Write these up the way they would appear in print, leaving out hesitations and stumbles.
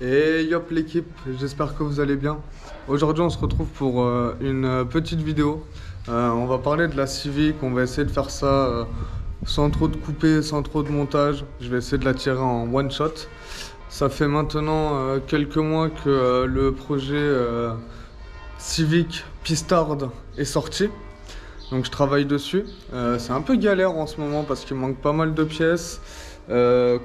Et yop l'équipe, j'espère que vous allez bien. Aujourd'hui on se retrouve pour une petite vidéo. On va parler de la Civic, on va essayer de faire ça sans trop de coupé, sans trop de montage. Je vais essayer de la tirer en one shot. Ça fait maintenant quelques mois que le projet Civic Pistard est sorti. Donc je travaille dessus. C'est un peu galère en ce moment parce qu'il manque pas mal de pièces.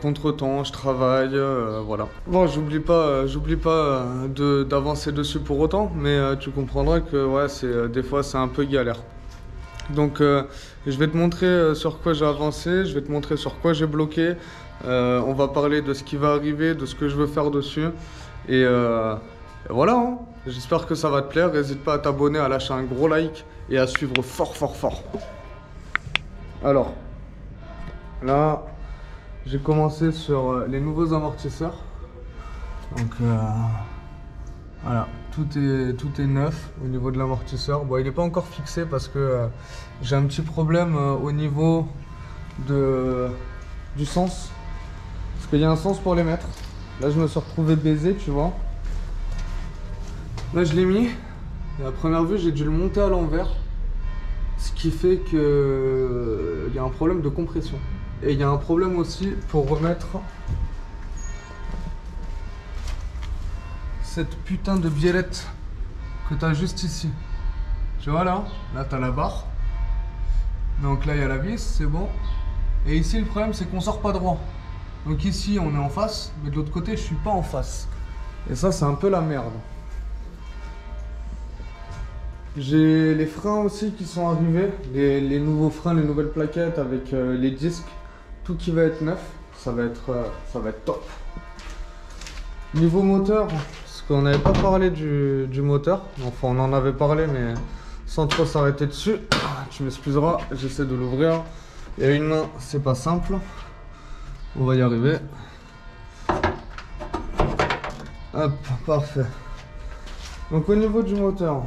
Contre-temps, je travaille, voilà. Bon, j'oublie pas d'avancer dessus pour autant, mais tu comprendras que ouais, des fois c'est un peu galère. Donc je vais te montrer sur quoi j'ai avancé, je vais te montrer sur quoi j'ai bloqué. On va parler de ce qui va arriver, de ce que je veux faire dessus. Et voilà, hein. J'espère que ça va te plaire. N'hésite pas à t'abonner, à lâcher un gros like et à suivre fort. Alors, là, j'ai commencé sur les nouveaux amortisseurs. Donc voilà, tout est neuf au niveau de l'amortisseur. Bon, il n'est pas encore fixé parce que j'ai un petit problème au niveau du sens. Parce qu'il y a un sens pour les mettre. Là, je me suis retrouvé baisé, tu vois. Là, je l'ai mis. Et à première vue, j'ai dû le monter à l'envers. Ce qui fait que il y a un problème de compression. Et il y a un problème aussi pour remettre cette putain de biellette que tu as juste ici. Tu vois là tu as la barre. Donc là, il y a la vis, c'est bon. Et ici, le problème, c'est qu'on sort pas droit. Donc ici, on est en face, mais de l'autre côté, je suis pas en face. Et ça, c'est un peu la merde. J'ai les freins aussi qui sont arrivés, les nouveaux freins, les nouvelles plaquettes avec les disques, tout qui va être neuf, ça va être top. Niveau moteur, parce qu'on n'avait pas parlé du moteur, enfin on en avait parlé mais sans trop s'arrêter dessus. Tu m'excuseras, j'essaie de l'ouvrir. Il y a une main, c'est pas simple, on va y arriver. Hop, parfait. Donc au niveau du moteur,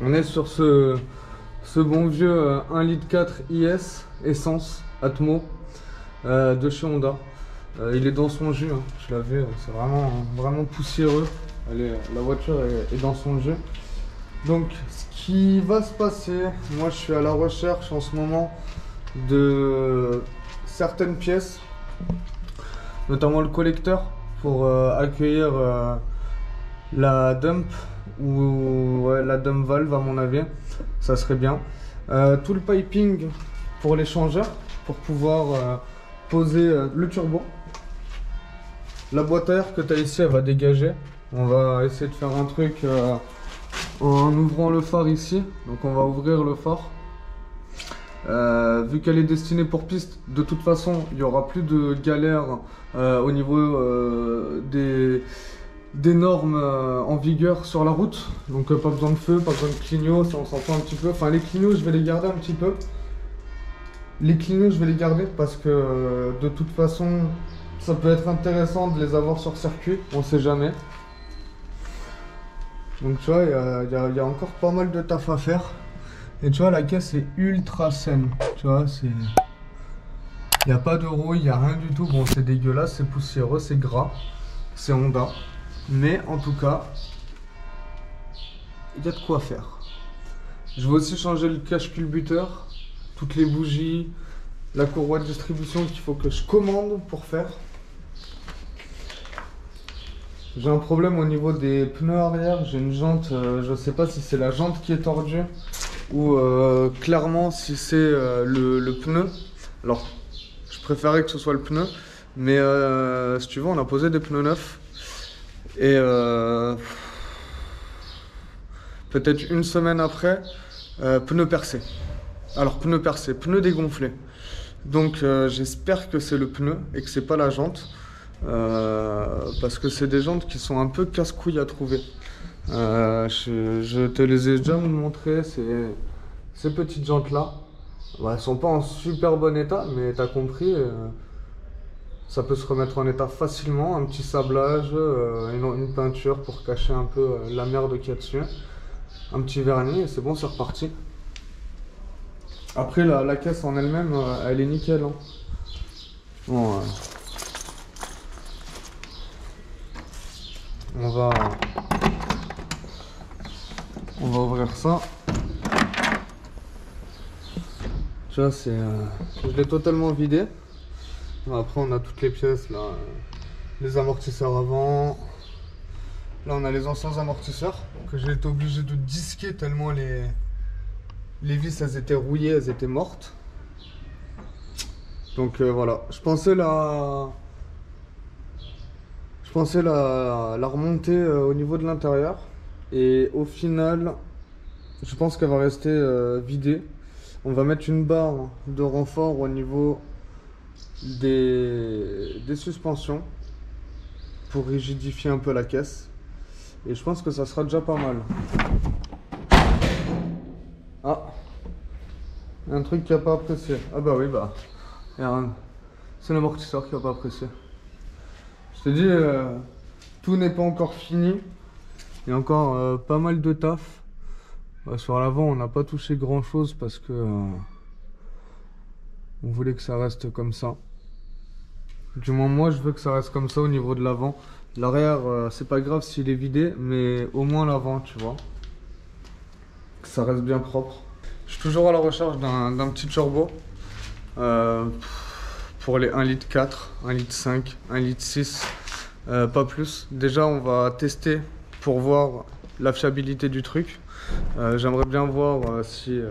on est sur ce bon vieux 1,4 litre IS essence Atmo de chez Honda. Il est dans son jus, hein. Je l'ai vu, c'est vraiment poussiéreux. La voiture est dans son jus. Donc ce qui va se passer, moi je suis à la recherche en ce moment de certaines pièces, notamment le collecteur pour accueillir la dump ou ouais, la dump valve à mon avis, ça serait bien. Tout le piping pour l'échangeur pour pouvoir poser le turbo. La boîte à air que tu as ici, elle va dégager. On va essayer de faire un truc en ouvrant le phare ici. Donc on va ouvrir le phare. Vu qu'elle est destinée pour piste, de toute façon, il n'y aura plus de galère au niveau des normes en vigueur sur la route. Donc pas besoin de feu, pas besoin de clignots, ça on s'en fout un petit peu. Enfin les clignots je vais les garder un petit peu. Les clignots je vais les garder parce que de toute façon ça peut être intéressant de les avoir sur circuit, on sait jamais. Donc tu vois, il y a encore pas mal de taf à faire. Et tu vois la caisse est ultra saine. Tu vois, il n'y a pas de rouille, il n'y a rien du tout. Bon c'est dégueulasse, c'est poussiéreux, c'est gras. C'est Honda. Mais en tout cas, il y a de quoi faire. Je vais aussi changer le cache culbuteur, toutes les bougies, la courroie de distribution qu'il faut que je commande pour faire. J'ai un problème au niveau des pneus arrière. J'ai une jante, je ne sais pas si c'est la jante qui est tordue ou clairement si c'est le pneu. Alors, je préférais que ce soit le pneu. Mais si tu veux, on a posé des pneus neufs. Et peut-être une semaine après, pneu percé. Alors pneu percé, pneu dégonflé. Donc j'espère que c'est le pneu et que c'est pas la jante. Parce que c'est des jantes qui sont un peu casse-couilles à trouver. Je te les ai déjà montré, ces petites jantes là. Bah, elles sont pas en super bon état, mais t'as compris. Ça peut se remettre en état facilement, un petit sablage, une peinture pour cacher un peu la merde qu'il y a dessus, un petit vernis et c'est bon, c'est reparti. Après la caisse en elle-même, elle est nickel. Hein. Bon, On va ouvrir ça. Tu vois, je l'ai totalement vidé. Après, on a toutes les pièces là, les amortisseurs avant. Là, on a les anciens amortisseurs que j'ai été obligé de disquer tellement les vis elles étaient rouillées, elles étaient mortes. Donc voilà, je pensais la remonter au niveau de l'intérieur et au final, je pense qu'elle va rester vidée. On va mettre une barre de renfort au niveau des suspensions pour rigidifier un peu la caisse. Et je pense que ça sera déjà pas mal. Ah, il y a un truc qui n'a pas apprécié. Ah bah oui, bah, c'est l'amortisseur qui n'a pas apprécié. Je te dis, tout n'est pas encore fini. Il y a encore pas mal de taf. Sur l'avant, on n'a pas touché grand chose parce que on voulait que ça reste comme ça. Du moins, moi, je veux que ça reste comme ça au niveau de l'avant. L'arrière, c'est pas grave s'il est vidé, mais au moins l'avant, tu vois. Que ça reste bien propre. Je suis toujours à la recherche d'un petit turbo. Pour les 1,4 litre, 1,5 litre, 1,6 litre, pas plus. Déjà, on va tester pour voir la fiabilité du truc. J'aimerais bien voir si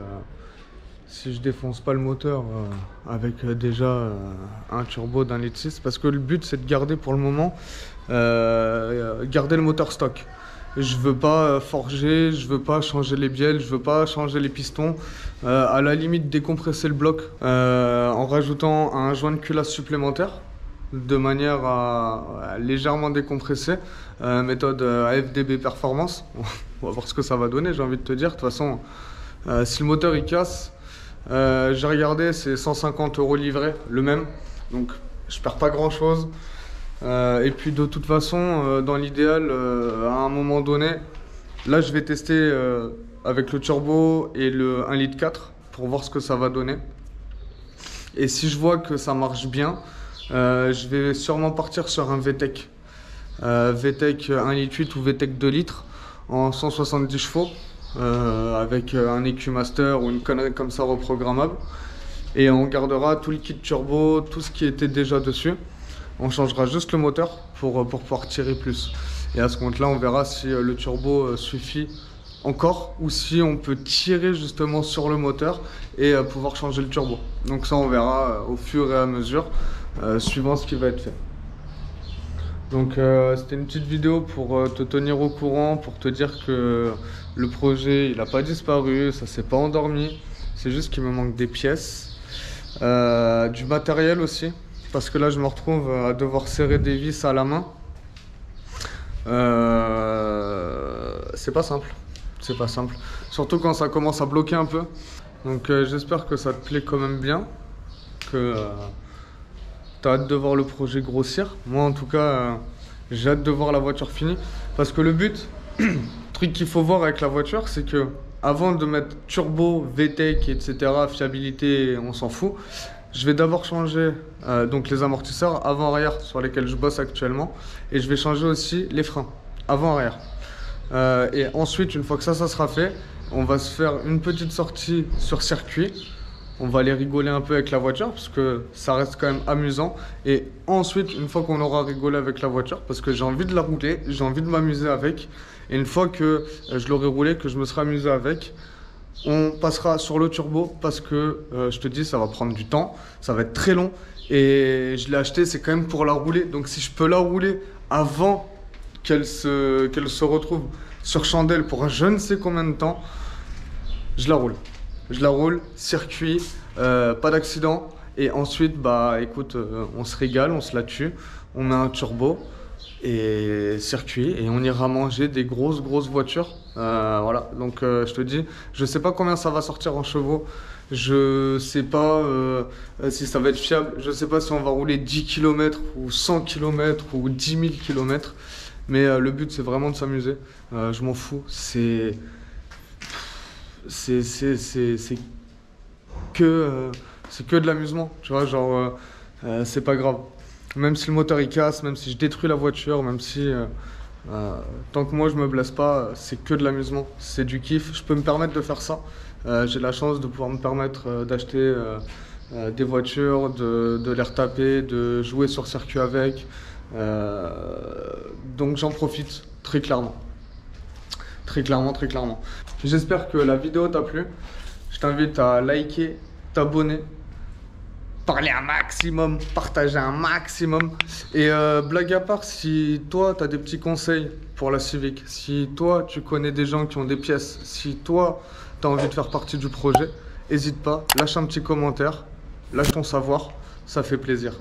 je défonce pas le moteur avec déjà un turbo d'1,6 litre. Parce que le but, c'est de garder pour le moment, garder le moteur stock. Je veux pas forger, je veux pas changer les bielles, je veux pas changer les pistons. À la limite, décompresser le bloc en rajoutant un joint de culasse supplémentaire de manière à légèrement décompresser. Méthode AFDB Performance. On va voir ce que ça va donner, j'ai envie de te dire. De toute façon, si le moteur il casse, j'ai regardé, c'est 150 € livré, le même. Donc, je perds pas grand chose. Et puis de toute façon, dans l'idéal, à un moment donné, là je vais tester avec le turbo et le 1,4 litre pour voir ce que ça va donner. Et si je vois que ça marche bien, je vais sûrement partir sur un VTEC. VTEC 1,8 litre ou VTEC 2 litres en 170 chevaux avec un EQ Master ou une connerie comme ça reprogrammable. Et on gardera tout le kit turbo, tout ce qui était déjà dessus. On changera juste le moteur pour pouvoir tirer plus. Et à ce compte-là, on verra si le turbo suffit encore ou si on peut tirer justement sur le moteur et pouvoir changer le turbo. Donc ça, on verra au fur et à mesure, suivant ce qui va être fait. Donc c'était une petite vidéo pour te tenir au courant, pour te dire que le projet, il n'a pas disparu, ça s'est pas endormi. C'est juste qu'il me manque des pièces, du matériel aussi. Parce que là, je me retrouve à devoir serrer des vis à la main. C'est pas simple. C'est pas simple. Surtout quand ça commence à bloquer un peu. Donc j'espère que ça te plaît quand même bien. Que tu as hâte de voir le projet grossir. Moi, en tout cas, j'ai hâte de voir la voiture finie. Parce que le but, le truc qu'il faut voir avec la voiture, c'est que avant de mettre turbo, VTEC, etc., fiabilité, on s'en fout. Je vais d'abord changer donc les amortisseurs avant-arrière sur lesquels je bosse actuellement. Et je vais changer aussi les freins avant-arrière. Et ensuite, une fois que ça sera fait, on va se faire une petite sortie sur circuit. On va aller rigoler un peu avec la voiture parce que ça reste quand même amusant. Et ensuite, une fois qu'on aura rigolé avec la voiture, parce que j'ai envie de la rouler, j'ai envie de m'amuser avec. Et une fois que je l'aurai roulé, que je me serai amusé avec, on passera sur le turbo parce que, je te dis, ça va prendre du temps, ça va être très long. Et je l'ai acheté, c'est quand même pour la rouler. Donc si je peux la rouler avant qu'elle se retrouve sur chandelle pour je ne sais combien de temps, je la roule. Je la roule, circuit, pas d'accident. Et ensuite, bah écoute, on se régale, on se la tue. On met un turbo et circuit et on ira manger des grosses voitures. Voilà, donc je te dis, je sais pas combien ça va sortir en chevaux. Je sais pas si ça va être fiable. Je sais pas si on va rouler 10 km ou 100 km ou 10 000 km. Mais le but, c'est vraiment de s'amuser. Je m'en fous. C'est que de l'amusement. Tu vois, genre, c'est pas grave. Même si le moteur il casse, même si je détruis la voiture, même si Tant que moi je me blesse pas, c'est que de l'amusement, c'est du kiff. Je peux me permettre de faire ça. J'ai la chance de pouvoir me permettre d'acheter des voitures, de les retaper, de jouer sur circuit avec. Donc j'en profite très clairement. Très clairement, très clairement. J'espère que la vidéo t'a plu. Je t'invite à liker, t'abonner, parler un maximum, partager un maximum. Et blague à part, si toi, tu as des petits conseils pour la Civic, si toi, tu connais des gens qui ont des pièces, si toi, tu as envie de faire partie du projet, n'hésite pas, lâche un petit commentaire, lâche ton savoir, ça fait plaisir.